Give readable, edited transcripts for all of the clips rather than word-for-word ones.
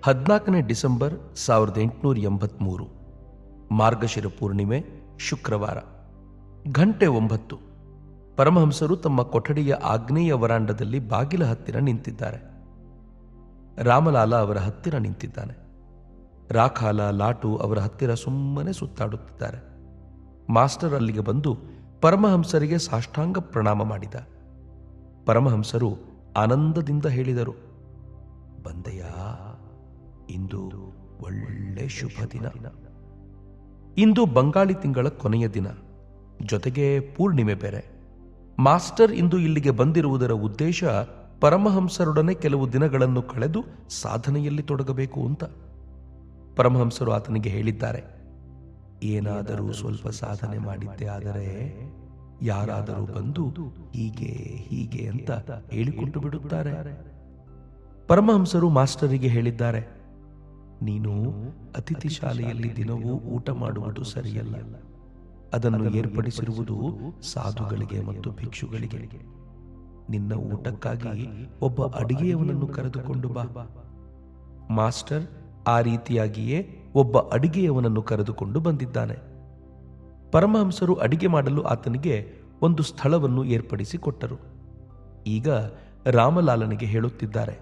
14ನೇ December 1883 ಮಾರ್ಗಶಿರ ಪೂರ್ಣಿಮೆ ಶುಕ್ರವಾರ. ಗಂಟೆ 9. ಪರಮಹಂಸರು ತಮ್ಮ ಕೊಠಡಿಯ ಆಗ್ನೇಯ ವರಾಂಡದಲ್ಲಿ ಬಾಗಿಲ ಹತ್ತಿರ ನಿಂತಿದ್ದಾರೆ. ರಾಮಲಾಲ ಅವರ ಹತ್ತಿರ ನಿಂತಿದ್ದಾನೆ. ರಾಖಾಲ, ಲಾಟು ಅವರ ಹತ್ತಿರ ಸುಮ್ಮನೆ ಸುತ್ತಾಡುತ್ತಿದ್ದಾರೆ. ಮಾಸ್ಟರ್ ಅಲ್ಲಿಗೆ ಬಂದು ಪರಮಹಂಸರಿಗೆ ಸಾಷ್ಟಾಂಗ ಪ್ರಣಾಮ ಮಾಡಿದ. ಪರಮಹಂಸರು ಆನಂದದಿಂದ ಹೇಳಿದರು, ಬಂದೆಯಾ, ಇಂದು ಒಳ್ಳೆ ಶುಭ ದಿನ. ಇಂದು ಬಂಗಾಳಿ ತಿಂಗಳ ಕೊನೆಯ ದಿನ, ಜೊತೆಗೆ ಪೂರ್ಣಿಮೆ ಬೇರೆ. ಮಾಸ್ಟರ್ ಇಂದು ಇಲ್ಲಿಗೆ ಬಂದಿರುವುದರ ಉದ್ದೇಶ ಪರಮಹಂಸರೊಡನೆ ಕೆಲವು ದಿನಗಳನ್ನು ಕಳೆದು ಸಾಧನೆಯಲ್ಲಿ ತೊಡಗಬೇಕು ಅಂತ. ಪರಮಹಂಸರು ಆತನಿಗೆ ಹೇಳಿದ್ದಾರೆ, ಏನಾದರೂ ಸ್ವಲ್ಪ ಸಾಧನೆ ಮಾಡಿದ್ದೆ ಆದರೆ ಯಾರಾದರೂ ಬಂದು ಹೀಗೆ ಹೀಗೆ ಅಂತ ಹೇಳಿಕೊಟ್ಟು ಬಿಡುತ್ತಾರೆ. ಪರಮಹಂಸರು ಮಾಸ್ಟರಿಗೆ ಹೇಳಿದ್ದಾರೆ, ನೀನು ಅತಿಥಿ ಶಾಲೆಯಲ್ಲಿ ದಿನವೂ ಊಟ ಮಾಡುವುದು ಸರಿಯಲ್ಲ. ಅದನ್ನು ಏರ್ಪಡಿಸಿರುವುದು ಸಾಧುಗಳಿಗೆ ಮತ್ತು ಭಿಕ್ಷುಗಳಿಗೆ. ನಿನ್ನ ಊಟಕ್ಕಾಗಿ ಒಬ್ಬ ಅಡಿಗೆಯವನನ್ನು ಕರೆದುಕೊಂಡು ಬಾ. ಮಾಸ್ಟರ್ ಆ ರೀತಿಯಾಗಿಯೇ ಒಬ್ಬ ಅಡಿಗೆಯವನನ್ನು ಕರೆದುಕೊಂಡು ಬಂದಿದ್ದಾನೆ. ಪರಮಹಂಸರು ಅಡಿಗೆ ಮಾಡಲು ಆತನಿಗೆ ಒಂದು ಸ್ಥಳವನ್ನು ಏರ್ಪಡಿಸಿ ಕೊಟ್ಟರು. ಈಗ ರಾಮಲಾಲನಿಗೆ ಹೇಳುತ್ತಿದ್ದಾರೆ,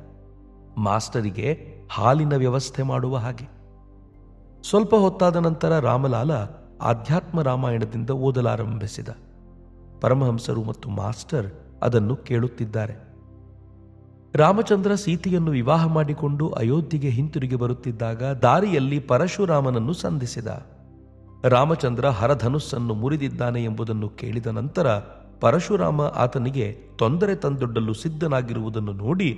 ಮಾಸ್ಟರಿಗೆ ಹಾಲಿನ ವ್ಯವಸ್ಥೆ ಮಾಡುವ ಹಾಗೆ. ಸ್ವಲ್ಪ ಹೊತ್ತಾದ ನಂತರ ರಾಮಲಾಲ ಆಧ್ಯಾತ್ಮ ರಾಮಾಯಣದಿಂದ ಓದಲಾರಂಭಿಸಿದ. ಪರಮಹಂಸರು ಮತ್ತು ಮಾಸ್ಟರ್ ಅದನ್ನು ಕೇಳುತ್ತಿದ್ದಾರೆ. ರಾಮಚಂದ್ರ ಸೀತೆಯನ್ನು ವಿವಾಹ ಮಾಡಿಕೊಂಡು ಅಯೋಧ್ಯೆಗೆ ಹಿಂತಿರುಗಿ ಬರುತ್ತಿದ್ದಾಗ ದಾರಿಯಲ್ಲಿ ಪರಶುರಾಮನನ್ನು ಸಂಧಿಸಿದ. ರಾಮಚಂದ್ರ ಹರಧನುಸ್ಸನ್ನು ಮುರಿದಿದ್ದಾನೆ ಎಂಬುದನ್ನು ಕೇಳಿದ ನಂತರ ಪರಶುರಾಮ ಆತನಿಗೆ ತೊಂದರೆ ತಂದೊಡ್ಡಲು ಸಿದ್ಧನಾಗಿರುವುದನ್ನು ನೋಡಿ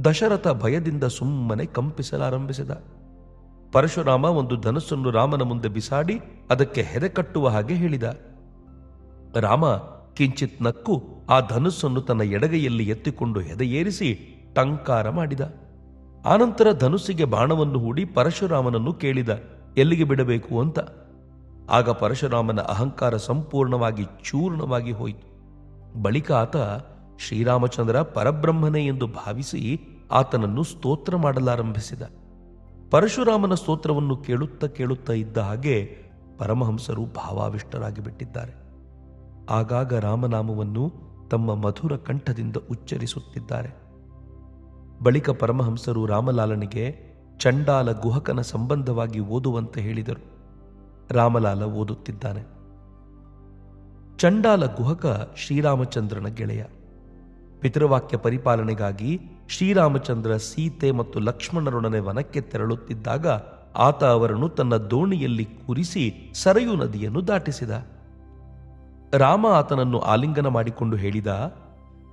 ದಶರಥ ಭಯದಿಂದ ಸುಮ್ಮನೆ ಕಂಪಿಸಲಾರಂಭಿಸಿದ. ಪರಶುರಾಮ ಒಂದು ಧನುಸ್ಸನ್ನು ರಾಮನ ಮುಂದೆ ಬಿಸಾಡಿ ಅದಕ್ಕೆ ಹೆದೆ ಕಟ್ಟುವ ಹಾಗೆ ಹೇಳಿದ. ರಾಮ ಕಿಂಚಿತ್ ನಕ್ಕು ಆ ಧನುಸ್ಸನ್ನು ತನ್ನ ಎಡಗೈಯಲ್ಲಿ ಎತ್ತಿಕೊಂಡು ಹೆದೆಯೇರಿಸಿ ಟಂಕಾರ ಮಾಡಿದ. ಆನಂತರ ಧನುಸ್ಸಿಗೆ ಬಾಣವನ್ನು ಹೂಡಿ ಪರಶುರಾಮನನ್ನು ಕೇಳಿದ, ಎಲ್ಲಿಗೆ ಬಿಡಬೇಕು ಅಂತ. ಆಗ ಪರಶುರಾಮನ ಅಹಂಕಾರ ಸಂಪೂರ್ಣವಾಗಿ ಚೂರ್ಣವಾಗಿ ಹೋಯಿತು. ಬಳಿಕ ಆತ ಶ್ರೀರಾಮಚಂದ್ರ ಪರಬ್ರಹ್ಮನೇ ಎಂದು ಭಾವಿಸಿ ಆತನನ್ನು ಸ್ತೋತ್ರ ಮಾಡಲಾರಂಭಿಸಿದ. ಪರಶುರಾಮನ ಸ್ತೋತ್ರವನ್ನು ಕೇಳುತ್ತಾ ಇದ್ದ ಹಾಗೆ ಪರಮಹಂಸರು ಭಾವಾವಿಷ್ಟರಾಗಿ ಬಿಟ್ಟಿದ್ದಾರೆ. ಆಗಾಗ ರಾಮನಾಮವನ್ನು ತಮ್ಮ ಮಧುರ ಕಂಠದಿಂದ ಉಚ್ಚರಿಸುತ್ತಿದ್ದಾರೆ. ಬಳಿಕ ಪರಮಹಂಸರು ರಾಮಲಾಲನಿಗೆ ಚಂಡಾಲ ಗುಹಕನ ಸಂಬಂಧವಾಗಿ ಓದುವಂತೆ ಹೇಳಿದರು. ರಾಮಲಾಲ ಓದುತ್ತಿದ್ದಾನೆ. ಚಂಡಾಲ ಗುಹಕ ಶ್ರೀರಾಮಚಂದ್ರನ ಗೆಳೆಯ. ಪಿತೃವಾಕ್ಯ ಪರಿಪಾಲನೆಗಾಗಿ ಶ್ರೀರಾಮಚಂದ್ರ ಸೀತೆ ಮತ್ತು ಲಕ್ಷ್ಮಣರೊಡನೆ ವನಕ್ಕೆ ತೆರಳುತ್ತಿದ್ದಾಗ ಆತ ಅವರನ್ನು ತನ್ನ ದೋಣಿಯಲ್ಲಿ ಕೂರಿಸಿ ಸರಯೂ ನದಿಯನ್ನು ದಾಟಿಸಿದ. ರಾಮ ಆತನನ್ನು ಆಲಿಂಗನ ಮಾಡಿಕೊಂಡು ಹೇಳಿದ,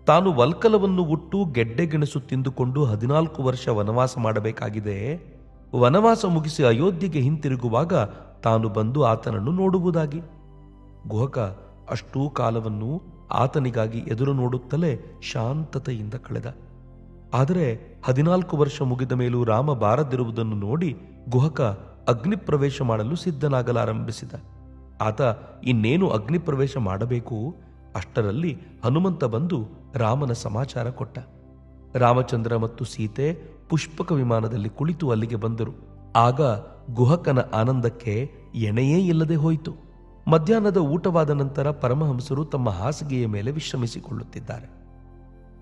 ತಾನು ವಲ್ಕಲವನ್ನು ಉಟ್ಟು ಗೆಡ್ಡೆಗೆಣಸು ತಿಂದುಕೊಂಡು 14 ವರ್ಷ ವನವಾಸ ಮಾಡಬೇಕಾಗಿದೆ. ವನವಾಸ ಮುಗಿಸಿ ಅಯೋಧ್ಯೆಗೆ ಹಿಂತಿರುಗುವಾಗ ತಾನು ಬಂದು ಆತನನ್ನು ನೋಡುವುದಾಗಿ. ಗುಹಕ ಅಷ್ಟೂ ಕಾಲವನ್ನು ಆತನಿಗಾಗಿ ಎದುರು ನೋಡುತ್ತಲೇ ಶಾಂತತೆಯಿಂದ ಕಳೆದ. ಆದರೆ 14 ವರ್ಷ ಮುಗಿದ ಮೇಲೂ ರಾಮ ಬಾರದಿರುವುದನ್ನು ನೋಡಿ ಗುಹಕ ಅಗ್ನಿಪ್ರವೇಶ ಮಾಡಲು ಸಿದ್ಧನಾಗಲಾರಂಭಿಸಿದ. ಆತ ಇನ್ನೇನು ಅಗ್ನಿಪ್ರವೇಶ ಮಾಡಬೇಕು, ಅಷ್ಟರಲ್ಲಿ ಹನುಮಂತ ಬಂದು ರಾಮನ ಸಮಾಚಾರ ಕೊಟ್ಟ. ರಾಮಚಂದ್ರ ಮತ್ತು ಸೀತೆ ಪುಷ್ಪಕ ವಿಮಾನದಲ್ಲಿ ಕುಳಿತು ಅಲ್ಲಿಗೆ ಬಂದರು. ಆಗ ಗುಹಕನ ಆನಂದಕ್ಕೆ ಎಣೆಯೇ ಇಲ್ಲದೆ ಹೋಯಿತು. ಮಧ್ಯಾಹ್ನದ ಊಟವಾದ ನಂತರ ಪರಮಹಂಸರು ತಮ್ಮ ಹಾಸಿಗೆಯ ಮೇಲೆ ವಿಶ್ರಮಿಸಿಕೊಳ್ಳುತ್ತಿದ್ದಾರೆ.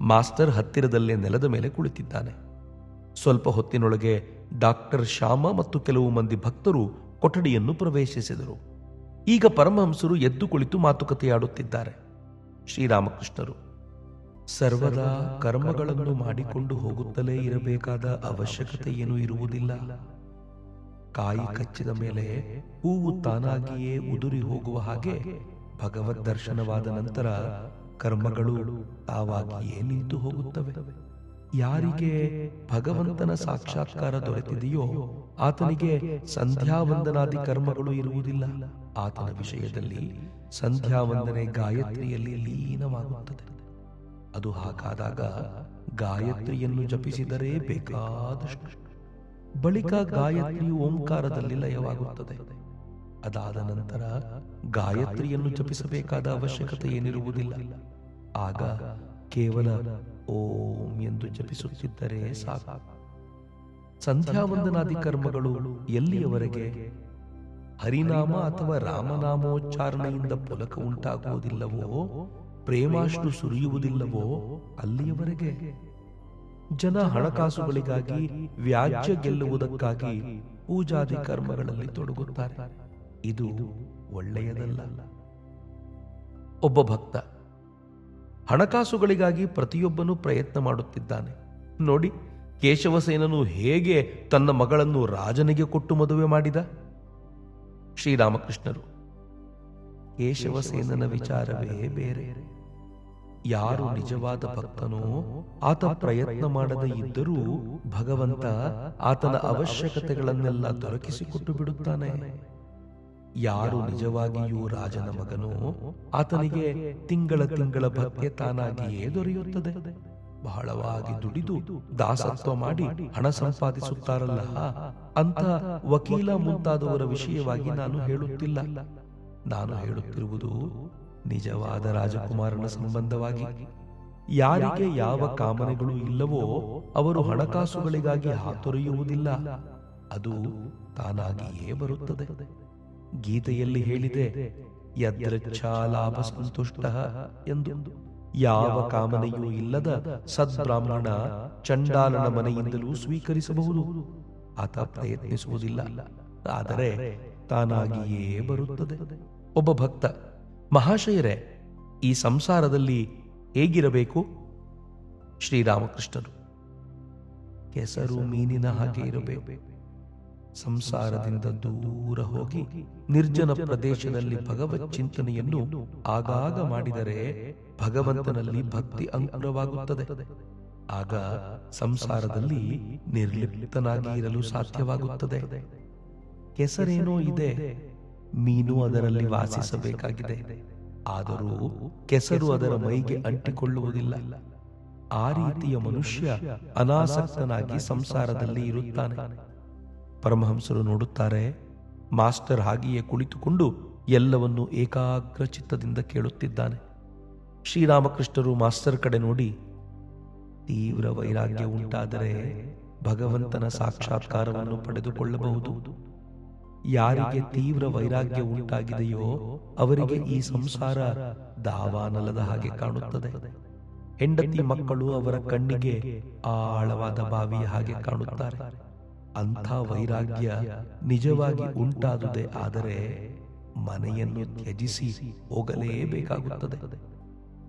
ಮಾಸ್ಟರ್ ಹತ್ತಿರದಲ್ಲೇ ನೆಲದ ಮೇಲೆ ಕುಳಿತಿದ್ದಾನೆ. ಸ್ವಲ್ಪ ಹೊತ್ತಿನೊಳಗೆ ಡಾಕ್ಟರ್ ಶ್ಯಾಮ ಮತ್ತು ಕೆಲವು ಮಂದಿ ಭಕ್ತರು ಕೊಠಡಿಯನ್ನು ಪ್ರವೇಶಿಸಿದರು. ಈಗ ಪರಮಹಂಸರು ಎದ್ದು ಕುಳಿತು ಮಾತುಕತೆಯಾಡುತ್ತಿದ್ದಾರೆ. ಶ್ರೀರಾಮಕೃಷ್ಣರು, ಸರ್ವದಾ ಕರ್ಮಗಳನ್ನು ಮಾಡಿಕೊಂಡು ಹೋಗುತ್ತಲೇ ಇರಬೇಕಾದ ಅವಶ್ಯಕತೆ ಏನೂ ಇರುವುದಿಲ್ಲ. ಕಾಯಿ ಕಚ್ಚಿದ ಮೇಲೆ ಹೂವು ತಾನಾಗಿಯೇ ಉದುರಿ ಹೋಗುವ ಹಾಗೆ ಭಗವದ್ ದರ್ಶನವಾದ ನಂತರ ಕರ್ಮಗಳು ತಾವಾಗಿಯೇ ನಿಂತು ಹೋಗುತ್ತವೆ. ಯಾರಿಗೆ ಭಗವಂತನ ಸಾಕ್ಷಾತ್ಕಾರ ದೊರೆತಿದೆಯೋ ಆತನಿಗೆ ಸಂಧ್ಯಾವಂದನಾದಿ ಕರ್ಮಗಳು ಇರುವುದಿಲ್ಲ. ಆತನ ವಿಷಯದಲ್ಲಿ ಸಂಧ್ಯಾವಂದನೆ ಗಾಯತ್ರಿಯಲ್ಲಿ ಲೀನವಾಗುತ್ತದೆ. ಅದು ಹಾಗಾದಾಗ ಗಾಯತ್ರಿಯನ್ನು ಜಪಿಸಿದರೆ ಬೇಕಾದಷ್ಟು. ಬಳಿಕ ಗಾಯತ್ರಿಯು ಓಂಕಾರದಲ್ಲಿ ಲಯವಾಗುತ್ತದೆ. ಅದಾದ ನಂತರ ಗಾಯತ್ರಿಯನ್ನು ಜಪಿಸಬೇಕಾದ ಅವಶ್ಯಕತೆ ಏನಿರುವುದಿಲ್ಲ. ಆಗ ಕೇವಲ ಓಂ ಎಂದು ಜಪಿಸುತ್ತಿದ್ದರೆ ಸಾಕು. ಸಂಧ್ಯಾವಂದನಾದಿ ಕರ್ಮಗಳು ಎಲ್ಲಿಯವರೆಗೆ? ಹರಿನಾಮ ಅಥವಾ ರಾಮನಾಮೋಚ್ಚಾರಣೆಯಿಂದ ಪುಲಕ ಉಂಟಾಗುವುದಿಲ್ಲವೋ, ಪ್ರೇಮಾಶ್ರು ಸುರಿಯುವುದಿಲ್ಲವೋ ಅಲ್ಲಿಯವರೆಗೆ. ಜನ ಹಣಕಾಸುಗಳಿಗಾಗಿ, ವ್ಯಾಜ್ಯ ಗೆಲ್ಲುವುದಕ್ಕಾಗಿ ಪೂಜಾದಿ ಕರ್ಮಗಳಲ್ಲಿ ತೊಡಗುತ್ತಾರೆ. ಇದು ಒಳ್ಳೆಯದಲ್ಲ. ಒಬ್ಬ ಭಕ್ತ ಹಣಕಾಸುಗಳಿಗಾಗಿ ಪ್ರತಿಯೊಬ್ಬನೂ ಪ್ರಯತ್ನ ಮಾಡುತ್ತಿದ್ದಾನೆ. ನೋಡಿ, ಕೇಶವಸೇನನು ಹೇಗೆ ತನ್ನ ಮಗಳನ್ನು ರಾಜನಿಗೆ ಕೊಟ್ಟು ಮದುವೆ ಮಾಡಿದ. ಶ್ರೀರಾಮಕೃಷ್ಣರು, ಕೇಶವಸೇನನ ವಿಚಾರವೇ ಬೇರೆ. ಯಾರು ನಿಜವಾದ ಭಕ್ತನೋ ಆತ ಪ್ರಯತ್ನ ಮಾಡದೇ ಇದ್ದರೂ ಭಗವಂತ ಆತನ ಅವಶ್ಯಕತೆಗಳನ್ನೆಲ್ಲ ದೊರಕಿಸಿಕೊಟ್ಟು ಬಿಡುತ್ತಾನೆ. ಯಾರು ನಿಜವಾಗಿಯೂ ರಾಜನ ಮಗನೋ ಆತನಿಗೆ ತಿಂಗಳ ಭತ್ಯೆ ತಾನಾಗಿಯೇ ದೊರೆಯುತ್ತದೆ. ಬಹಳವಾಗಿ ದುಡಿದು ದಾಸತ್ವ ಮಾಡಿ ಹಣ ಸಂಪಾದಿಸುತ್ತಾರಲ್ಲ, ಅಂತ ವಕೀಲ ಮುಂತಾದವರ ವಿಷಯವಾಗಿ ನಾನು ಹೇಳುತ್ತಿಲ್ಲ. ನಾನು ಹೇಳುತ್ತಿರುವುದು ನಿಜವಾದ ರಾಜಕುಮಾರನ ಸಂಬಂಧವಾಗಿ. ಯಾರಿಗೆ ಯಾವ ಕಾಮನೆಗಳು ಇಲ್ಲವೋ ಅವರು ಹಣಕಾಸುಗಳಿಗಾಗಿ ಹಾತೊರೆಯುವುದಿಲ್ಲ, ಅದು ತಾನಾಗಿಯೇ ಬರುತ್ತದೆ. ಗೀತೆಯಲ್ಲಿ ಹೇಳಿದೆ, ಯದೃಚ್ಛಾ ಲಾಭ ಸಂತುಷ್ಟ ಎಂದು. ಯಾವ ಕಾಮನೆಯೂ ಇಲ್ಲದ ಸದ್ಬ್ರಾಹ್ಮಣ ಚಂಡಾಲನ ಮನೆಯಿಂದಲೂ ಸ್ವೀಕರಿಸಬಹುದು. ಆತ ಪ್ರಯತ್ನಿಸುವುದಿಲ್ಲ, ಆದರೆ ತಾನಾಗಿಯೇ ಬರುತ್ತದೆ. ಒಬ್ಬ ಭಕ್ತ, ಮಹಾಶಯರೇ, ಈ ಸಂಸಾರದಲ್ಲಿ ಹೇಗಿರಬೇಕು? ಶ್ರೀರಾಮಕೃಷ್ಣರು, ಕೆಸರು ಮೀನಿನ ಹಾಗೆ ಇರಬೇಕು. ಸಂಸಾರದಿಂದ ದೂರ ಹೋಗಿ ನಿರ್ಜನ ಪ್ರದೇಶದಲ್ಲಿ ಭಗವತ್ ಚಿಂತನೆಯನ್ನು ಆಗಾಗ ಮಾಡಿದರೆ ಭಗವಂತನಲ್ಲಿ ಭಕ್ತಿ ಅಂಕುರವಾಗುತ್ತದೆ. ಆಗ ಸಂಸಾರದಲ್ಲಿ ನಿರ್ಲಿಪ್ತನಾಗಿ ಇರಲು ಸಾಧ್ಯವಾಗುತ್ತದೆ. ಕೆಸರೇನೋ ಇದೆ, ಮೀನು ಅದರಲ್ಲಿ ವಾಸಿಸಬೇಕಾಗಿದೆ. ಆದರೂ ಕೆಸರು ಅದರ ಮೈಗೆ ಅಂಟಿಕೊಳ್ಳುವುದಿಲ್ಲ. ಆ ರೀತಿಯ ಮನುಷ್ಯ ಅನಾಸಕ್ತನಾಗಿ ಸಂಸಾರದಲ್ಲಿ ಇರುತ್ತಾನೆ. ಪರಮಹಂಸರು ನೋಡುತ್ತಾರೆ, ಮಾಸ್ಟರ್ ಹಾಗೆಯೇ ಕುಳಿತುಕೊಂಡು ಎಲ್ಲವನ್ನು ಏಕಾಗ್ರ ಚಿತ್ತದಿಂದ ಕೇಳುತ್ತಿದ್ದಾನೆ. ಶ್ರೀರಾಮಕೃಷ್ಣರು ಮಾಸ್ಟರ್ ಕಡೆ ನೋಡಿ, ತೀವ್ರ ವೈರಾಗ್ಯ ಉಂಟಾದರೆ ಭಗವಂತನ ಸಾಕ್ಷಾತ್ಕಾರವನ್ನು ಪಡೆದುಕೊಳ್ಳಬಹುದು. ಯಾರಿಗೆ ತೀವ್ರ ವೈರಾಗ್ಯ ಉಂಟಾಗಿದೆಯೋ ಅವರಿಗೆ ಈ ಸಂಸಾರ ದಾವಾನಲದ ಹಾಗೆ ಕಾಣುತ್ತದೆ. ಹೆಂಡತಿ ಮಕ್ಕಳು ಅವರ ಕಣ್ಣಿಗೆ ಆಳವಾದ ಬಾವಿಯ ಹಾಗೆ ಕಾಣುತ್ತಾರೆ. ಅಂಥ ವೈರಾಗ್ಯ ನಿಜವಾಗಿ ಉಂಟಾದುದೇ ಆದರೆ ಮನೆಯನ್ನು ತ್ಯಜಿಸಿ ಹೋಗಲೇಬೇಕಾಗುತ್ತದೆ.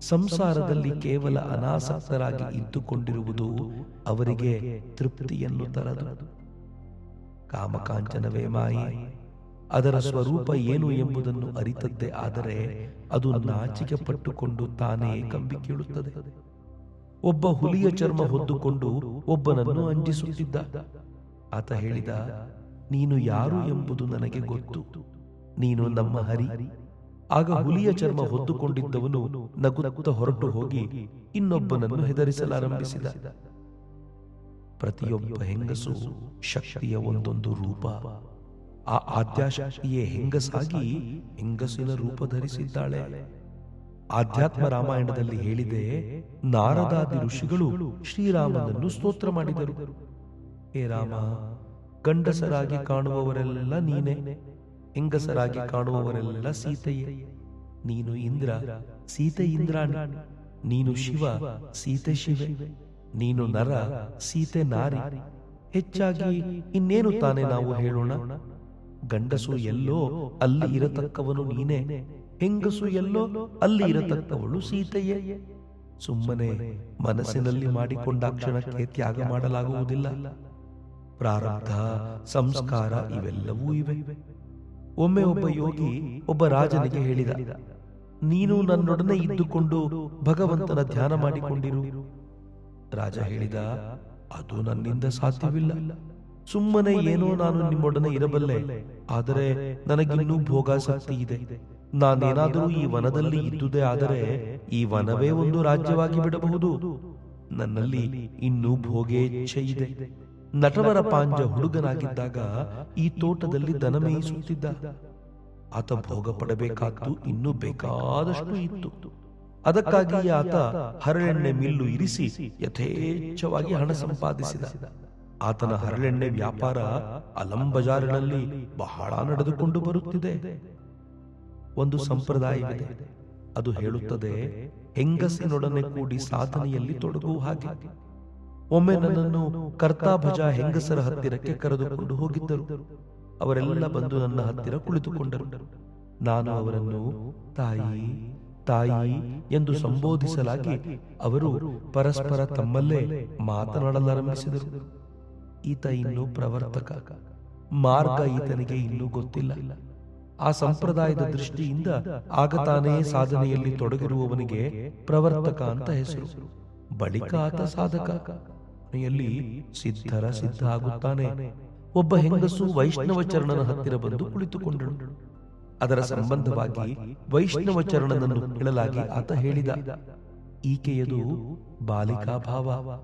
ಸಂಸಾರದಲ್ಲಿ ಕೇವಲ ಅನಾಸಕ್ತರಾಗಿ ಇದ್ದುಕೊಂಡಿರುವುದು ಅವರಿಗೆ ತೃಪ್ತಿಯನ್ನು ತರದು. ಕಾಮಕಾಂಚನವೇ ಮಾಯೆ. ಅದರ ಸ್ವರೂಪ ಏನು ಎಂಬುದನ್ನು ಅರಿತದ್ದೇ ಆದರೆ ಅದು ನಾಚಿಕೆ ಪಟ್ಟುಕೊಂಡು ತಾನೇ ಕಂಬಿ ಕೀಳುತ್ತದೆ. ಒಬ್ಬ ಹುಲಿಯ ಚರ್ಮ ಹೊದ್ದುಕೊಂಡು ಒಬ್ಬನನ್ನು ಅಂಜಿಸುತ್ತಿದ್ದ. ಆತ ಹೇಳಿದ, ನೀನು ಯಾರು ಎಂಬುದು ನನಗೆ ಗೊತ್ತು, ನೀನು ನಮ್ಮ ಹರಿ. ಆಗ ಹುಲಿಯ ಚರ್ಮ ಹೊದ್ದುಕೊಂಡಿದ್ದವನು ನಗುತ್ತಾ ಹೊರಟು ಹೋಗಿ ಇನ್ನೊಬ್ಬನನ್ನು ಹೆದರಿಸಲಾರಂಭಿಸಿದ. ಪ್ರತಿಯೊಬ್ಬ ಹೆಂಗಸು ಶಕ್ತಿಯ ಒಂದೊಂದು ರೂಪ. ಆ ಆದ್ಯಾಶಕ್ತಿಯೇ ಹೆಂಗಸಾಗಿ ಹೆಂಗಸಿನ ರೂಪ ಧರಿಸಿದ್ದಾಳೆ. ಆಧ್ಯಾತ್ಮ ರಾಮಾಯಣದಲ್ಲಿ ಹೇಳಿದೆ, ನಾರದಾದಿ ಋಷಿಗಳು ಶ್ರೀರಾಮನನ್ನು ಸ್ತೋತ್ರ ಮಾಡಿದರು. ಹೇ ರಾಮ, ಗಂಡಸರಾಗಿ ಕಾಣುವವರೆಲ್ಲ ನೀನೇ, ಹೆಂಗಸರಾಗಿ ಕಾಣುವವರೆಲ್ಲ ಸೀತೆಯೇ. ನೀನು ಇಂದ್ರ, ಸೀತೆ ಇಂದ್ರಾಣಿ. ನೀನು ಶಿವ, ಸೀತೆ ಶಿವೆ. ನೀನು ನರ, ಸೀತೆ ನಾರಿ. ಹೆಚ್ಚಾಗಿ ಇನ್ನೇನು ತಾನೇ ನಾವು ಹೇಳೋಣ? ಗಂಡಸು ಎಲ್ಲೋ ಅಲ್ಲಿ ಇರತಕ್ಕವನು ನೀನೇ, ಹೆಂಗಸು ಎಲ್ಲೋ ಅಲ್ಲಿ ಇರತಕ್ಕವಳು ಸೀತೆಯೇ. ಸುಮ್ಮನೆ ಮನಸ್ಸಿನಲ್ಲಿ ಮಾಡಿಕೊಂಡ ಕ್ಷಣಕ್ಕೆ ತ್ಯಾಗ ಮಾಡಲಾಗುವುದಿಲ್ಲ. ಪ್ರಾರಬ್ಧ, ಸಂಸ್ಕಾರ ಇವೆಲ್ಲವೂ ಇವೆ. ಒಮ್ಮೆ ಒಬ್ಬ ಯೋಗಿ ಒಬ್ಬ ರಾಜನಿಗೆ ಹೇಳಿದ, ನೀನು ನನ್ನೊಡನೆ ಇದ್ದುಕೊಂಡು ಭಗವಂತನ ಧ್ಯಾನ ಮಾಡಿಕೊಂಡಿರು. ರಾಜ ಹೇಳಿದ, ಅದು ನನ್ನಿಂದ ಸಾಧ್ಯವಿಲ್ಲ. ಸುಮ್ಮನೆ ಏನೋ ನಾನು ನಿಮ್ಮೊಡನೆ ಇರಬಲ್ಲೆ, ಆದರೆ ನನಗಿನ್ನೂ ಭೋಗಾಸಕ್ತಿ ಇದೆ. ನಾನೇನಾದರೂ ಈ ವನದಲ್ಲಿ ಇದ್ದುದೇ ಆದರೆ ಈ ವನವೇ ಒಂದು ರಾಜ್ಯವಾಗಿ ಬಿಡಬಹುದು. ನನ್ನಲ್ಲಿ ಇನ್ನೂ ಭೋಗೇಚ್ಛೆ ಇದೆ. ನಟವರ ಪಾಂಜ ಹುಡುಗನಾಗಿದ್ದಾಗ ಈ ತೋಟದಲ್ಲಿ ದನ ಮೇಯಿಸುತ್ತಿದ್ದ. ಆತ ಭೋಗ ಪಡಬೇಕಾದ್ದು ಇನ್ನೂ ಬೇಕಾದಷ್ಟು ಇತ್ತು. ಅದಕ್ಕಾಗಿ ಆತ ಹರಳೆಣ್ಣೆ ಮಿಲ್ಲು ಇರಿಸಿ ಯಥೇಚ್ಛವಾಗಿ ಹಣ ಸಂಪಾದಿಸಿದ. ಆತನ ಹರಳೆಣ್ಣೆ ವ್ಯಾಪಾರ ಅಲಂಬಜಾರಿನಲ್ಲಿ ಬಹಳ ನಡೆದುಕೊಂಡು ಬರುತ್ತಿದೆ. ಒಂದು ಸಂಪ್ರದಾಯವಿದೆ, ಅದು ಹೇಳುತ್ತದೆ, ಹೆಂಗಸಿನೊಡನೆ ಕೂಡಿ ಸಾಧನೆಯಲ್ಲಿ ತೊಡಗುವ ಹಾಗೆ. ಒಮ್ಮೆ ನನ್ನನ್ನು ಕರ್ತಾಭಜ ಹೆಂಗಸರ ಹತ್ತಿರಕ್ಕೆ ಕರೆದುಕೊಂಡು ಹೋಗಿದ್ದರು. ಅವರೆಲ್ಲ ಬಂದು ನನ್ನ ಹತ್ತಿರ ಕುಳಿತುಕೊಂಡರು. ನಾನು ಅವರನ್ನು ತಾಯಿ ತಾಯಿ ಎಂದು ಸಂಬೋಧಿಸಲಾಗಿ ಅವರು ಪರಸ್ಪರ ತಮ್ಮಲ್ಲೇ ಮಾತನಾಡಲಾರಂಭಿಸಿದರು. ಈತ ಇನ್ನೂ ಪ್ರವರ್ತಕ, ಮಾರ್ಗ ಈತನಿಗೆ ಇನ್ನೂ ಗೊತ್ತಿಲ್ಲ. ಆ ಸಂಪ್ರದಾಯದ ದೃಷ್ಟಿಯಿಂದ ಆಗತಾನೇ ಸಾಧನೆಯಲ್ಲಿ ತೊಡಗಿರುವವನಿಗೆ ಪ್ರವರ್ತಕ ಅಂತ ಹೆಸರು. ಬಳಿಕ ಆತ ಸಾಧಕ, ಕೊನೆಯಲ್ಲಿ ಸಿದ್ಧರ ಸಿದ್ಧ ಆಗುತ್ತಾನೆ. ಒಬ್ಬ ಹೆಂಗಸು ವೈಷ್ಣವಚರಣನ ಹತ್ತಿರ ಬಂದು ಕುಳಿತುಕೊಂಡಳು. ಅದರ ಸಂಬಂಧವಾಗಿ ವೈಷ್ಣವಚರಣನನ್ನು ಕೇಳಲಾಗಿ ಆತ ಹೇಳಿದ, ಈಕೆಯದು ಬಾಲಿಕಾ ಭಾವ.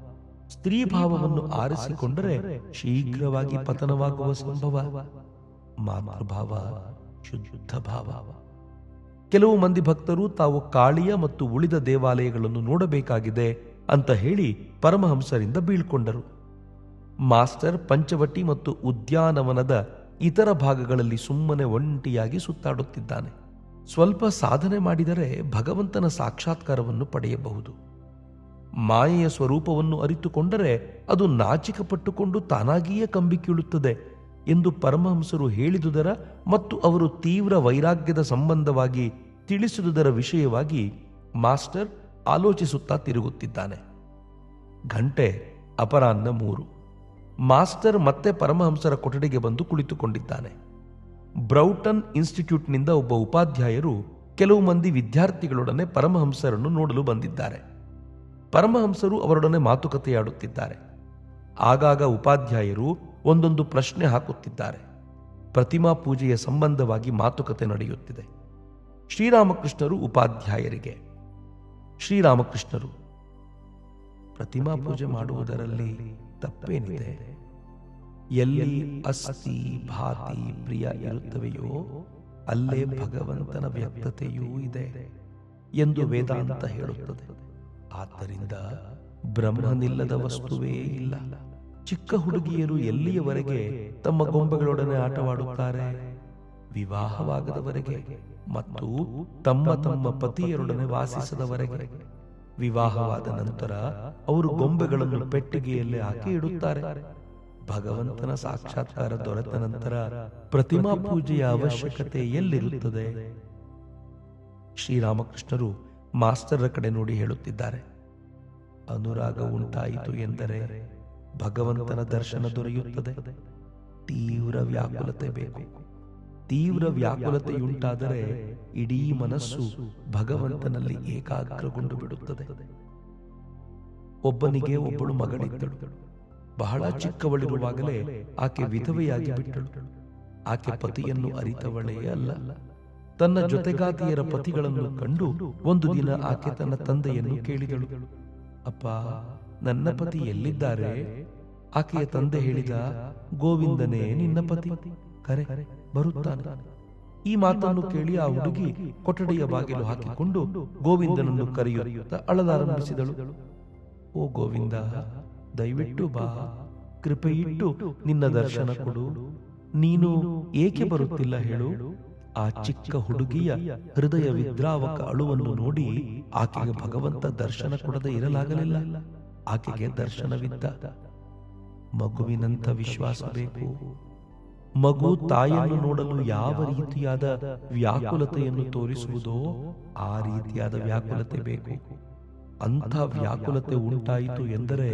ಸ್ತ್ರೀ ಭಾವವನ್ನು ಆರಿಸಿಕೊಂಡರೆ ಶೀಘ್ರವಾಗಿ ಪತನವಾಗುವ ಸಂಭವ. ಮಾತೃಭಾವ ಶುದ್ಧ ಭಾವ. ಕೆಲವು ಮಂದಿ ಭಕ್ತರು ತಾವು ಕಾಳಿಯ ಮತ್ತು ಉಳಿದ ದೇವಾಲಯಗಳನ್ನು ನೋಡಬೇಕಾಗಿದೆ ಅಂತ ಹೇಳಿ ಪರಮಹಂಸರಿಂದ ಬೀಳ್ಕೊಂಡರು. ಮಾಸ್ಟರ್ ಪಂಚವಟಿ ಮತ್ತು ಉದ್ಯಾನವನದ ಇತರ ಭಾಗಗಳಲ್ಲಿ ಸುಮ್ಮನೆ ಒಂಟಿಯಾಗಿ ಸುತ್ತಾಡುತ್ತಿದ್ದಾನೆ. ಸ್ವಲ್ಪ ಸಾಧನೆ ಮಾಡಿದರೆ ಭಗವಂತನ ಸಾಕ್ಷಾತ್ಕಾರವನ್ನು ಪಡೆಯಬಹುದು. ಮಾಯೆಯ ಸ್ವರೂಪವನ್ನು ಅರಿತುಕೊಂಡರೆ ಅದು ನಾಚಿಕ ಪಟ್ಟುಕೊಂಡು ತಾನಾಗಿಯೇ ಕಂಬಿಕೀಳುತ್ತದೆ ಎಂದು ಪರಮಹಂಸರು ಹೇಳಿದುದರ ಮತ್ತು ಅವರು ತೀವ್ರ ವೈರಾಗ್ಯದ ಸಂಬಂಧವಾಗಿ ತಿಳಿಸಿದುದರ ವಿಷಯವಾಗಿ ಮಾಸ್ಟರ್ ಆಲೋಚಿಸುತ್ತಾ ತಿರುಗುತ್ತಿದ್ದಾನೆ. ಗಂಟೆ ಅಪರಾಹ್ನ 3. ಮಾಸ್ಟರ್ ಮತ್ತೆ ಪರಮಹಂಸರ ಕೊಠಡಿಗೆ ಬಂದು ಕುಳಿತುಕೊಂಡಿದ್ದಾನೆ. ಬ್ರೌಟನ್ ಇನ್ಸ್ಟಿಟ್ಯೂಟ್ನಿಂದ ಒಬ್ಬ ಉಪಾಧ್ಯಾಯರು ಕೆಲವು ಮಂದಿ ವಿದ್ಯಾರ್ಥಿಗಳೊಡನೆ ಪರಮಹಂಸರನ್ನು ನೋಡಲು ಬಂದಿದ್ದಾರೆ. ಪರಮಹಂಸರು ಅವರೊಡನೆ ಮಾತುಕತೆಯಾಡುತ್ತಿದ್ದಾರೆ. ಆಗಾಗ ಉಪಾಧ್ಯಾಯರು ಒಂದೊಂದು ಪ್ರಶ್ನೆ ಹಾಕುತ್ತಿದ್ದಾರೆ. ಪ್ರತಿಮಾ ಪೂಜೆಯ ಸಂಬಂಧವಾಗಿ ಮಾತುಕತೆ ನಡೆಯುತ್ತಿದೆ. ಶ್ರೀರಾಮಕೃಷ್ಣರು ಉಪಾಧ್ಯಾಯರಿಗೆ, ಶ್ರೀರಾಮಕೃಷ್ಣರು, ಪ್ರತಿಮಾ ಪೂಜೆ ಮಾಡುವುದರಲ್ಲಿ ತಪ್ಪೇನಿದೆ? ಎಲ್ಲಿ ಅಸ್ಥಿ ಭಾತಿ ಪ್ರಿಯ ಇರುತ್ತವೆಯೋ ಅಲ್ಲೇ ಭಗವಂತನ ವ್ಯಕ್ತತೆಯೂ ಇದೆ ಎಂದು ವೇದಾಂತ ಹೇಳುತ್ತದೆ. ಆದ್ದರಿಂದ ಬ್ರಹ್ಮನಿಲ್ಲದ ವಸ್ತುವೇ ಇಲ್ಲ. ಚಿಕ್ಕ ಹುಡುಗಿಯರು ಎಲ್ಲಿಯವರೆಗೆ ತಮ್ಮ ಗೊಂಬೆಗಳೊಡನೆ ಆಟವಾಡುತ್ತಾರೆ? ವಿವಾಹವಾಗದವರೆಗೆ ಮತ್ತು ತಮ್ಮ ತಮ್ಮ ಪತಿಯರೊಡನೆ ವಾಸಿಸದವರೆಗೆ. ವಿವಾಹವಾದ ನಂತರ ಅವರು ಗೊಂಬೆಗಳನ್ನು ಪೆಟ್ಟಿಗೆಯಲ್ಲೇ ಹಾಕಿ ಇಡುತ್ತಾರೆ. ಭಗವಂತನ ಸಾಕ್ಷಾತ್ಕಾರ ದೊರೆತ ನಂತರ ಪ್ರತಿಮಾ ಪೂಜೆಯ ಅವಶ್ಯಕತೆ ಎಲ್ಲಿರುತ್ತದೆ? ಶ್ರೀರಾಮಕೃಷ್ಣರು ಮಾಸ್ಟರ್ರ ಕಡೆ ನೋಡಿ ಹೇಳುತ್ತಿದ್ದಾರೆ, ಅನುರಾಗ ಉಂಟಾಯಿತು ಎಂದರೆ ಭಗವಂತನ ದರ್ಶನ ದೊರೆಯುತ್ತದೆ. ತೀವ್ರ ವ್ಯಾಕುಲತೆ ಬೇಕು. ತೀವ್ರ ವ್ಯಾಕುಲತೆಯುಂಟಾದರೆ ಇಡೀ ಮನಸ್ಸು ಭಗವಂತನಲ್ಲಿ ಏಕಾಗ್ರಗೊಂಡು ಬಿಡುತ್ತದೆ. ಒಬ್ಬನಿಗೆ ಒಬ್ಬಳು ಮಗಳಿದ್ದಳು. ಬಹಳ ಚಿಕ್ಕವಳಿರುವಾಗಲೇ ಆಕೆ ವಿಧವೆಯಾಗಿ ಬಿಟ್ಟಳು. ಆಕೆ ಪತಿಯನ್ನು ಅರಿತವಳೇ ಅಲ್ಲ. ತನ್ನ ಜೊತೆಗಾತಿಯರ ಪತಿಗಳನ್ನು ಕಂಡು ಒಂದು ದಿನ ಆಕೆ ತನ್ನ ತಂದೆಯನ್ನು ಕೇಳಿದಳು, ಅಪ್ಪ, ನನ್ನ ಪತಿ ಎಲ್ಲಿದ್ದಾರೆ? ಆಕೆಯ ತಂದೆ ಹೇಳಿದ, ಗೋವಿಂದನೇ ನಿನ್ನ ಪತಿ, ಕರೆ ಬರುತ್ತಾನೆ. ಈ ಮಾತನ್ನು ಕೇಳಿ ಆ ಹುಡುಗಿ ಕೊಠಡಿಯ ಬಾಗಿಲು ಹಾಕಿಕೊಂಡು ಗೋವಿಂದನನ್ನು ಕರೆಯುತ್ತಾ ಅಳಲಾರಂಭಿಸಿದಳು. ಓ ಗೋವಿಂದ, ದಯವಿಟ್ಟು ಬಾ, ಕೃಪೆಯಿಟ್ಟು ನಿನ್ನ ದರ್ಶನ ಕೊಡು. ನೀನು ಏಕೆ ಬರುತ್ತಿಲ್ಲ ಹೇಳು? ಆ ಚಿಕ್ಕ ಹುಡುಗಿಯ ಹೃದಯ ವಿದ್ರಾವಕ ಅಳುವನ್ನು ನೋಡಿ ಆಕೆಗೆ ಭಗವಂತ ದರ್ಶನ ಕೊಡದೆ ಇರಲಾಗಲಿಲ್ಲ. ಆಕೆಗೆ ದರ್ಶನವಿದ್ದ. ಮಗುವಿನಂಥ ವಿಶ್ವಾಸ ಬೇಕು. ಮಗು ತಾಯಿಯನ್ನು ನೋಡಲು ಯಾವ ರೀತಿಯಾದ ವ್ಯಾಕುಲತೆಯನ್ನು ತೋರಿಸುವುದೋ ಆ ರೀತಿಯಾದ ವ್ಯಾಕುಲತೆ ಬೇಕು. ಅಂಥ ವ್ಯಾಕುಲತೆ ಉಂಟಾಯಿತು ಎಂದರೆ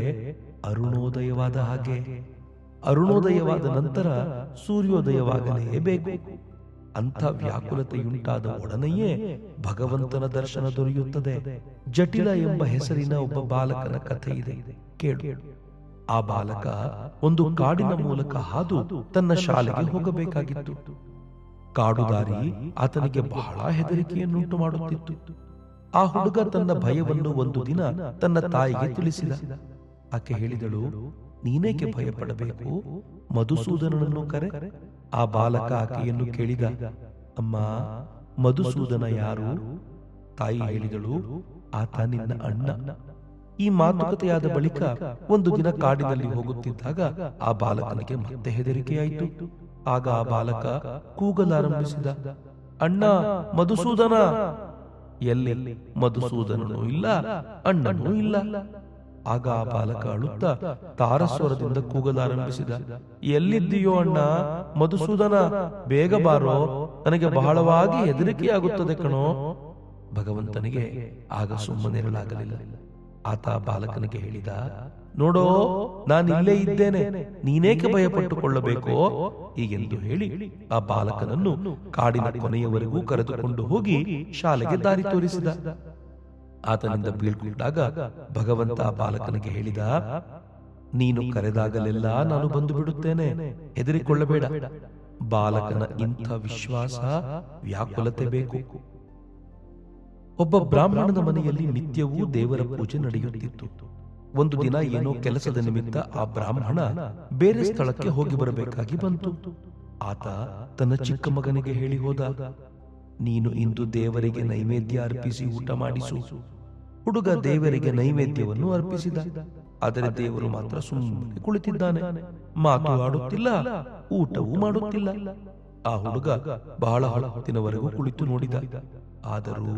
ಅರುಣೋದಯವಾದ ಹಾಗೆ. ಅರುಣೋದಯವಾದ ನಂತರ ಸೂರ್ಯೋದಯವಾಗಲೇಬೇಕು. ಅಂಥ ವ್ಯಾಕುಲತೆಯುಂಟಾದ ಒಡನೆಯೇ ಭಗವಂತನ ದರ್ಶನ ದೊರೆಯುತ್ತದೆ. ಜಟಿಲ ಎಂಬ ಹೆಸರಿನ ಒಬ್ಬ ಬಾಲಕನ ಕಥೆ ಇದೆ, ಕೇಳು. ಆ ಬಾಲಕ ಒಂದು ಕಾಡಿನ ಮೂಲಕ ಹಾದು ತನ್ನ ಶಾಲೆಗೆ ಹೋಗಬೇಕಾಗಿತ್ತು. ಕಾಡುದಾರಿ ಆತನಿಗೆ ಬಹಳ ಹೆದರಿಕೆಯನ್ನುಂಟು ಮಾಡುತ್ತಿತ್ತು. ಆ ಹುಡುಗ ತನ್ನ ಭಯವನ್ನು ಒಂದು ದಿನ ತನ್ನ ತಾಯಿಗೆ ತಿಳಿಸಿದ. ಆಕೆ ಹೇಳಿದಳು, ನೀನೇಕೆ ಭಯಪಡಬೇಕು? ಮಧುಸೂದನನನ್ನು ಕರೆ. ಆ ಬಾಲಕ ಆಕೆಯನ್ನು ಕೇಳಿದ, ಅಮ್ಮ, ಮಧುಸೂದನ ಯಾರು? ತಾಯಿ ಹೇಳಿದಳು, ಆತ ನಿನ್ನ ಅಣ್ಣ. ಈ ಮಾತುಕತೆಯಾದ ಬಳಿಕ ಒಂದು ದಿನ ಕಾಡಿನಲ್ಲಿ ಹೋಗುತ್ತಿದ್ದಾಗ ಆ ಬಾಲಕನಿಗೆ ಮತ್ತೆ ಹೆದರಿಕೆಯಾಯಿತು. ಆಗ ಆ ಬಾಲಕ ಕೂಗಲಾರಂಭಿಸಿದ, ಅಣ್ಣ ಮಧುಸೂದನ. ಎಲ್ಲಿ ಮಧುಸೂದನನೂ ಇಲ್ಲ, ಅಣ್ಣನೂ ಇಲ್ಲ. ಆಗ ಆ ಬಾಲಕ ಅಳುತ್ತಾ ತಾರಸ್ವರದಿಂದ ಕೂಗಲಾರಂಭಿಸಿದ, ಎಲ್ಲಿದ್ದೀಯೋ ಅಣ್ಣ ಮಧುಸೂದನ, ಬೇಗ ಬಾರೋ, ನನಗೆ ಬಹಳವಾಗಿ ಹೆದರಿಕೆಯಾಗುತ್ತದೆ ಕಣೋ. ಭಗವಂತನಿಗೆ ಆಗ ಸುಮ್ಮನಿರಲಾಗಲಿಲ್ಲ. ಆತ ಬಾಲಕನಿಗೆ ಹೇಳಿದ, ನೋಡೋ, ನಾನಿಲ್ಲೇ ಇದ್ದೇನೆ, ನೀನೇಕೆ ಭಯಪಟ್ಟುಕೊಳ್ಳಬೇಕೋ ಹೀಗೆಂದು ಹೇಳಿ ಆ ಬಾಲಕನನ್ನು ಕಾಡಿನ ಕೊನೆಯವರೆಗೂ ಕರೆದುಕೊಂಡು ಹೋಗಿ ಶಾಲೆಗೆ ದಾರಿ ತೋರಿಸಿದ. ಆತನಿಂದ ಬೀಳ್ಕೊಂಡಾಗ ಭಗವಂತ ಆ ಬಾಲಕನಿಗೆ ಹೇಳಿದ, ನೀನು ಕರೆದಾಗಲೆಲ್ಲ ನಾನು ಬಂದು ಬಿಡುತ್ತೇನೆ, ಹೆದರಿಕೊಳ್ಳಬೇಡ. ಬಾಲಕನ ಇಂಥ ವಿಶ್ವಾಸ, ವ್ಯಾಕುಲತೆ ಬೇಕು. ಒಬ್ಬ ಬ್ರಾಹ್ಮಣನ ಮನೆಯಲ್ಲಿ ನಿತ್ಯವೂ ದೇವರ ಪೂಜೆ ನಡೆಯುತ್ತಿತ್ತು. ಒಂದು ದಿನ ಏನೋ ಕೆಲಸದ ನಿಮಿತ್ತ ಆ ಬ್ರಾಹ್ಮಣ ಬೇರೆ ಸ್ಥಳಕ್ಕೆ ಹೋಗಿ ಬರಬೇಕಾಗಿ ಬಂತು. ಆತ ತನ್ನ ಚಿಕ್ಕ ಮಗನಿಗೆ ಹೇಳಿ ಹೋದ, ನೀನು ಇಂದು ದೇವರಿಗೆ ನೈವೇದ್ಯ ಅರ್ಪಿಸಿ ಊಟ ಮಾಡಿಸು. ಹುಡುಗ ದೇವರಿಗೆ ನೈವೇದ್ಯವನ್ನು ಅರ್ಪಿಸಿದ. ಆದರೆ ದೇವರು ಮಾತ್ರ ಸುಮ್ಮನೆ ಕುಳಿತಿದ್ದಾನೆ, ಮಾತು ಆಡುತ್ತಿಲ್ಲ, ಊಟವೂ ಮಾಡುತ್ತಿಲ್ಲ. ಆ ಹುಡುಗ ಬಹಳ ಹೊತ್ತಿನವರೆಗೂ ಕುಳಿತು ನೋಡಿದ. ಆದರೂ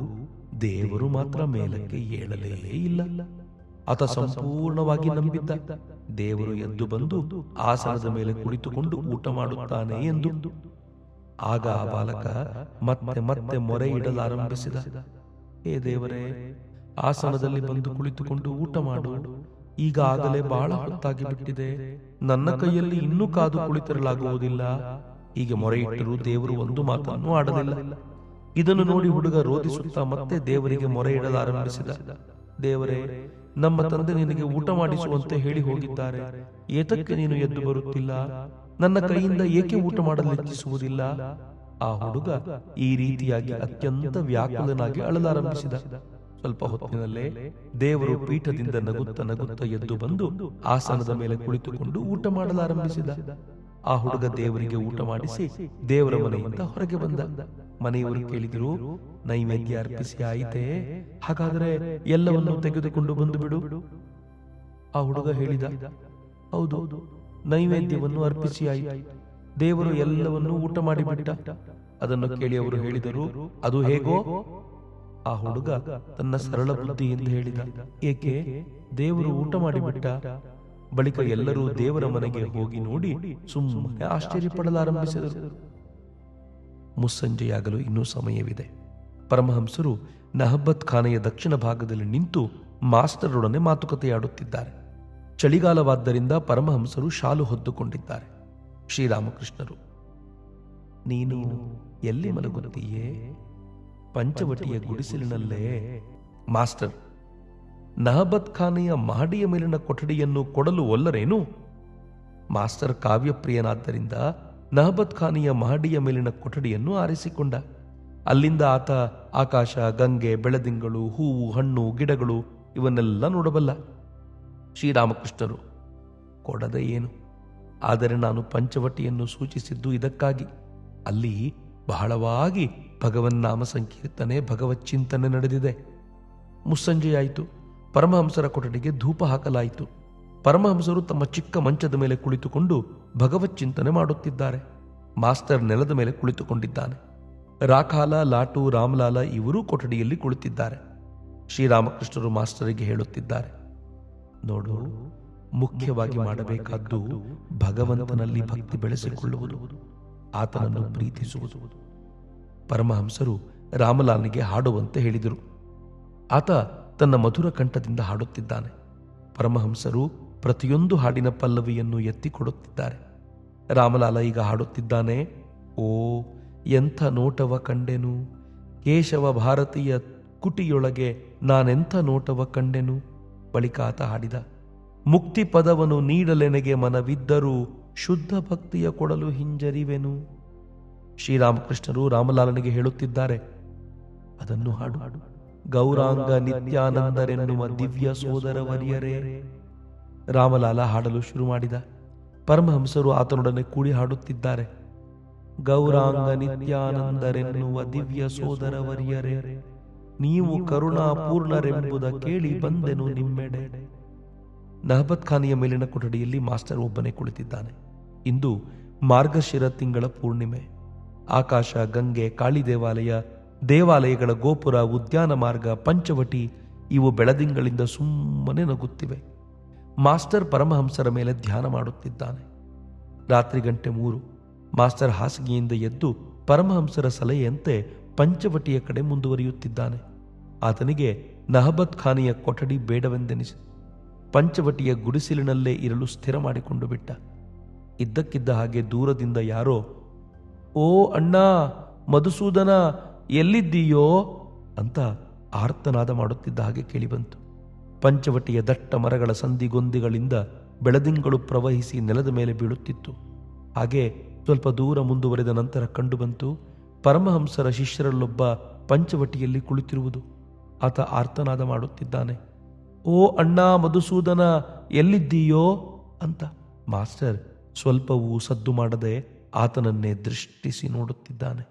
ದೇವರು ಮಾತ್ರ ಮೇಲಕ್ಕೆ ಏಳಲೇ ಇಲ್ಲ. ಆತ ಸಂಪೂರ್ಣವಾಗಿ ನಂಬಿದ್ದ, ದೇವರು ಎದ್ದು ಬಂದು ಆಸನದ ಮೇಲೆ ಕುಳಿತುಕೊಂಡು ಊಟ ಮಾಡುತ್ತಾನೆ ಎಂದು. ಆಗ ಆ ಬಾಲಕ ಮತ್ತೆ ಮತ್ತೆ ಮೊರೆ ಇಡಲಾರಂಭಿಸಿದ, ಹೇ ದೇವರೇ, ಆಸನದಲ್ಲಿ ಬಂದು ಕುಳಿತುಕೊಂಡು ಊಟ ಮಾಡು. ಈಗ ಆಗಲೇ ಬಹಳ ಹೊತ್ತಾಗಿ ಬಿಟ್ಟಿದೆ, ನನ್ನ ಕೈಯಲ್ಲಿ ಇನ್ನೂ ಕಾದು ಕುಳಿತಿರಲಾಗುವುದಿಲ್ಲ. ಹೀಗೆ ಮೊರೆ ಇಟ್ಟರೂ ದೇವರು ಒಂದು ಮಾತನ್ನು ಆಡಲಿಲ್ಲ. ಇದನ್ನು ನೋಡಿ ಹುಡುಗ ರೋಧಿಸುತ್ತಾ ಮತ್ತೆ ದೇವರಿಗೆ ಮೊರೆ ಇಡಲಾರಂಭಿಸಿದ, ದೇವರೇ, ನಮ್ಮ ತಂದೆ ನಿನಗೆ ಊಟ ಮಾಡಿಸುವಂತೆ ಹೇಳಿ ಹೋಗಿದ್ದಾರೆ, ಏತಕ್ಕೆ ನೀನು ಎದ್ದು ಬರುತ್ತಿಲ್ಲ? ನನ್ನ ಕೈಯಿಂದ ಏಕೆ ಊಟ ಮಾಡಲು ಇಚ್ಛಿಸುವುದಿಲ್ಲ? ಆ ಹುಡುಗ ಈ ರೀತಿಯಾಗಿ ಅತ್ಯಂತ ವ್ಯಾಕುಲನಾಗಿ ಅಳಲಾರಂಭಿಸಿದ. ಸ್ವಲ್ಪ ಹೊತ್ತಿನಲ್ಲೇ ದೇವರು ಪೀಠದಿಂದ ನಗುತ್ತ ನಗುತ್ತ ಎದ್ದು ಬಂದು ಆಸನದ ಮೇಲೆ ಕುಳಿತುಕೊಂಡು ಊಟ ಮಾಡಲಾರಂಭಿಸಿದ. ಆ ಹುಡುಗ ದೇವರಿಗೆ ಊಟ ಮಾಡಿಸಿ ದೇವರ ಮನೆಯಿಂದ ಹೊರಗೆ ಬಂದ. ಮನೆಯವರು ಕೇಳಿದರು, ನೈವೇದ್ಯ ಅರ್ಪಿಸಿ ಆಯಿತೇ? ಹಾಗಾದರೆ ಎಲ್ಲವನ್ನು ತೆಗೆದುಕೊಂಡು ಬಂದು ಬಿಡು. ಆ ಹುಡುಗ ಹೇಳಿದ, ಹೌದು, ನೈವೇದ್ಯವನ್ನು ಅರ್ಪಿಸಿ ಆಯಿತು, ದೇವರು ಎಲ್ಲವನ್ನೂ ಊಟ ಮಾಡಿಬಿಟ್ಟ. ಅದನ್ನು ಕೇಳಿ ಅವರು ಹೇಳಿದರು, ಅದು ಹೇಗೋ? ಆ ಹುಡುಗ ತನ್ನ ಸರಳ ಬುದ್ಧಿಯಿಂದ ಹೇಳಿದ, ಏಕೆ? ದೇವರು ಊಟ ಮಾಡಿಬಿಟ್ಟ. ಬಳಿಕ ಎಲ್ಲರೂ ದೇವರ ಮನೆಗೆ ಹೋಗಿ ನೋಡಿ ಸುಮ್ಮನೆ ಆಶ್ಚರ್ಯಪಡಲಾರಂಭಿಸಿದರು. ಮುಸ್ಸಂಜೆಯಾಗಲು ಇನ್ನೂ ಸಮಯವಿದೆ. ಪರಮಹಂಸರು ನಹಬತ್ ಖಾನೆಯ ದಕ್ಷಿಣ ಭಾಗದಲ್ಲಿ ನಿಂತು ಮಾಸ್ಟರೊಡನೆ ಮಾತುಕತೆಯಾಡುತ್ತಿದ್ದಾರೆ. ಚಳಿಗಾಲವಾದ್ದರಿಂದ ಪರಮಹಂಸರು ಶಾಲು ಹೊದ್ದುಕೊಂಡಿದ್ದಾರೆ. ಶ್ರೀರಾಮಕೃಷ್ಣರು, ನೀನು ಎಲ್ಲಿ ಮಲಗುತ್ತೀಯೇ? ಪಂಚವಟಿಯ ಗುಡಿಸಲಿನಲ್ಲೇ. ಮಾಸ್ಟರ್, ನಹಬತ್ ಖಾನೆಯ ಮಹಡಿಯ ಮೇಲಿನ ಕೊಠಡಿಯನ್ನು ಕೊಡಲು ಒಲ್ಲರೇನು? ಮಾಸ್ಟರ್ ಕಾವ್ಯಪ್ರಿಯನಾದ್ದರಿಂದ ನಹಬತ್ ಖಾನೆಯ ಮಹಡಿಯ ಮೇಲಿನ ಕೊಠಡಿಯನ್ನು ಆರಿಸಿಕೊಂಡ. ಅಲ್ಲಿಂದ ಆತ ಆಕಾಶ, ಗಂಗೆ, ಬೆಳದಿಂಗಳು, ಹೂವು, ಹಣ್ಣು, ಗಿಡಗಳು ಇವನ್ನೆಲ್ಲ ನೋಡಬಲ್ಲ. ಶ್ರೀರಾಮಕೃಷ್ಣರು, ಕೊಡದೆ ಏನು? ಆದರೆ ನಾನು ಪಂಚವಟಿಯನ್ನು ಸೂಚಿಸಿದ್ದು ಇದಕ್ಕಾಗಿ. ಅಲ್ಲಿ ಬಹಳವಾಗಿ ಭಗವನ್ನಾಮ ಸಂಕೀರ್ತನೆ, ಭಗವತ್ ಚಿಂತನೆ ನಡೆದಿದೆ. ಮುಸ್ಸಂಜೆಯಾಯಿತು. ಪರಮಹಂಸರ ಕೊಠಡಿಗೆ ಧೂಪ ಹಾಕಲಾಯಿತು. ಪರಮಹಂಸರು ತಮ್ಮ ಚಿಕ್ಕ ಮಂಚದ ಮೇಲೆ ಕುಳಿತುಕೊಂಡು ಭಗವತ್ ಚಿಂತನೆ ಮಾಡುತ್ತಿದ್ದಾರೆ. ಮಾಸ್ಟರ್ ನೆಲದ ಮೇಲೆ ಕುಳಿತುಕೊಂಡಿದ್ದಾನೆ. ರಾಖಾಲ, ಲಾಟು, ರಾಮಲಾಲ ಇವರೂ ಕೊಠಡಿಯಲ್ಲಿ ಕುಳಿತಿದ್ದಾರೆ. ಶ್ರೀರಾಮಕೃಷ್ಣರು ಮಾಸ್ಟರಿಗೆ ಹೇಳುತ್ತಿದ್ದಾರೆ, ನೋಡು, ಮುಖ್ಯವಾಗಿ ಮಾಡಬೇಕಾದ್ದು ಭಗವಂತನಲ್ಲಿ ಭಕ್ತಿ ಬೆಳೆಸಿಕೊಳ್ಳುವುದು, ಆತನನ್ನು ಪ್ರೀತಿಸುವುದು. ಪರಮಹಂಸರು ರಾಮಲಾಲನಿಗೆ ಹಾಡುವಂತೆ ಹೇಳಿದರು. ಆತ ತನ್ನ ಮಧುರ ಕಂಠದಿಂದ ಹಾಡುತ್ತಿದ್ದಾನೆ. ಪರಮಹಂಸರು ಪ್ರತಿಯೊಂದು ಹಾಡಿನ ಪಲ್ಲವಿಯನ್ನು ಎತ್ತಿಕೊಡುತ್ತಿದ್ದಾರೆ. ರಾಮಲಾಲ ಈಗ ಹಾಡುತ್ತಿದ್ದಾನೆ, ಓ ಎಂಥ ನೋಟವ ಕಂಡೆನು, ಕೇಶವ ಭಾರತೀಯ ಕುಟಿಯೊಳಗೆ ನಾನೆಂಥ ನೋಟವ ಕಂಡೆನು. ಬಳಿಕ ಆತ ಹಾಡಿದ, ಮುಕ್ತಿ ಪದವನ್ನು ನೀಡಲೆನೆಗೆ ಮನವಿದ್ದರೂ ಶುದ್ಧ ಭಕ್ತಿಯ ಕೊಡಲು ಹಿಂಜರಿವೆನು. ಶ್ರೀರಾಮಕೃಷ್ಣರು ರಾಮಲಾಲನಿಗೆ ಹೇಳುತ್ತಿದ್ದಾರೆ, ಅದನ್ನು ಹಾಡು. ಗೌರಾಂಗ ನಿತ್ಯಾನಂದರೆನ್ನುವ ದಿವ್ಯ ಸೋದರ ವರ್ಯರೇ. ರಾಮಲಾಲ ಹಾಡಲು ಶುರು ಮಾಡಿದ. ಪರಮಹಂಸರು ಆತನೊಡನೆ ಕೂಡಿ ಹಾಡುತ್ತಿದ್ದಾರೆ, ಗೌರಾಂಗ ನಿತ್ಯಾನಂದರೆನ್ನುವ ದಿವ್ಯ ಸೋದರ ವರ್ಯರೇ, ನೀವು ಕರುಣಾಪೂರ್ಣರೆಂಬುದ ಕೇಳಿ ಬಂದೆನು ನಿಮ್ಮೆಡೆ. ನಹಬತ್ ಖಾನಿಯ ಮೇಲಿನ ಕೊಠಡಿಯಲ್ಲಿ ಮಾಸ್ಟರ್ ಒಬ್ಬನೇ ಕುಳಿತಿದ್ದಾನೆ. ಇಂದು ಮಾರ್ಗಶಿರ ತಿಂಗಳ ಪೂರ್ಣಿಮೆ. ಆಕಾಶ, ಗಂಗೆ, ಕಾಳಿ ದೇವಾಲಯಗಳ ಗೋಪುರ, ಉದ್ಯಾನ ಮಾರ್ಗ, ಪಂಚವಟಿ ಇವು ಬೆಳದಿಂಗಳಿಂದ ಸುಮ್ಮನೆ ನಗುತ್ತಿವೆ. ಮಾಸ್ಟರ್ ಪರಮಹಂಸರ ಮೇಲೆ ಧ್ಯಾನ ಮಾಡುತ್ತಿದ್ದಾನೆ. ರಾತ್ರಿ 3 ಮಾಸ್ಟರ್ ಹಾಸಿಗೆಯಿಂದ ಎದ್ದು ಪರಮಹಂಸರ ಸಲಹೆಯಂತೆ ಪಂಚವಟಿಯ ಕಡೆ ಮುಂದುವರಿಯುತ್ತಿದ್ದಾನೆ. ಆತನಿಗೆ ನಹಬತ್ ಖಾನಿಯ ಕೊಠಡಿ ಬೇಡವೆಂದೆನಿಸಿತು. ಪಂಚವಟಿಯ ಗುಡಿಸಿಲಿನಲ್ಲೇ ಇರಲು ಸ್ಥಿರ ಮಾಡಿಕೊಂಡು ಬಿಟ್ಟ. ಇದ್ದಕ್ಕಿದ್ದ ಹಾಗೆ ದೂರದಿಂದ ಯಾರೋ "ಓ ಅಣ್ಣ, ಮಧುಸೂದನ, ಎಲ್ಲಿದ್ದೀಯೋ?" ಅಂತ ಆರ್ತನಾದ ಮಾಡುತ್ತಿದ್ದ ಹಾಗೆ ಕೇಳಿಬಂತು. ಪಂಚವಟಿಯ ದಟ್ಟ ಮರಗಳ ಸಂದಿಗೊಂದಿಗಳಿಂದ ಬೆಳದಿಂಗಳು ಪ್ರವಹಿಸಿ ನೆಲದ ಮೇಲೆ ಬೀಳುತ್ತಿತ್ತು. ಹಾಗೆ ಸ್ವಲ್ಪ ದೂರ ಮುಂದುವರೆದ ನಂತರ ಕಂಡುಬಂತು ಪರಮಹಂಸರ ಶಿಷ್ಯರಲ್ಲೊಬ್ಬ ಪಂಚವಟಿಯಲ್ಲಿ ಕುಳಿತಿರುವುದು. ಆತ ಆರ್ತನಾದ ಮಾಡುತ್ತಿದ್ದಾನೆ, "ಓ ಅಣ್ಣ ಮಧುಸೂದನ, ಎಲ್ಲಿದ್ದೀಯೋ?" ಅಂತ. ಮಾಸ್ಟರ್ ಸ್ವಲ್ಪವೂ ಸದ್ದು ಮಾಡದೆ ಆತನನ್ನೇ ದೃಷ್ಟಿಸಿ ನೋಡುತ್ತಿದ್ದಾನೆ.